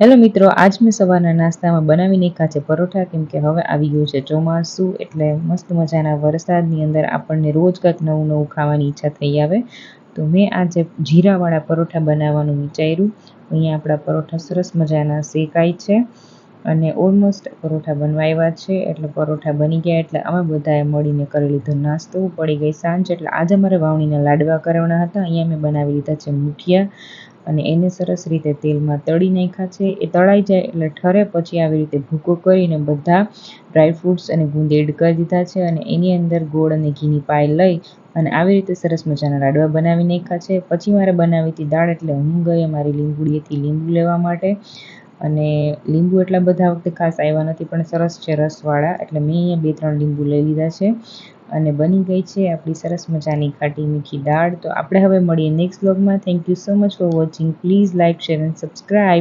Hello મિત્રો, આજ મેં સવારના નાસ્તામાં બનાવી નાખ્યા છે પરોઠા. કેમ કે હવે આવી ગયું છે ચોમાસું, એટલે મસ્ત મજાના વરસાદની અંદર આપણને રોજ કંઈક નવું નવું ખાવાની ઈચ્છા થઈ આવે. તો મેં આજે જીરાવાળા પરોઠા બનાવવાનું વિચાર્યું. અહીંયા આપણા પરોઠા સરસ મજાના શેકાય છે અને ઓલમોસ્ટ પરોઠા બનવા આવ્યા છે. એટલે પરોઠા બની ગયા એટલે અમે બધાએ મળીને કરી લીધો નાસ્તો. પડી ગઈ સાંજ, એટલે આજે અમારે વાવણીના લાડવા કરવાના હતા. અહીંયા મેં બનાવી લીધા છે મુઠિયા અને એને સરસ રીતે તેલમાં તળી નાખ્યા છે. એ તળાઈ જાય એટલે ઠરે પછી આવી રીતે ભૂકો કરીને બધા ડ્રાયફ્રૂટ્સ અને ગુંદ એડ કરી દીધા છે અને એની અંદર ગોળ અને ઘીની પાય લઈ અને આવી રીતે સરસ મજાના લાડવા બનાવી નાખ્યા છે. પછી મારે બનાવી હતી દાળ, એટલે હું ગઈ અમારી લીંબુડીએથી લીંબુ લેવા માટે. અને લીંબુ એટલા બધા વખતે ખાસ આવ્યા નથી, પણ સરસ છે રસવાળા, એટલે મેં અહીંયા 2-3 લીંબુ લઈ લીધા છે. અને બની ગઈ છે આપણી સરસ મજાની ખાટી મીઠી દાળ. તો આપણે હવે મળીએ નેક્સ્ટ વ્લોગમાં. Thank you so much for watching. Please like, share and subscribe.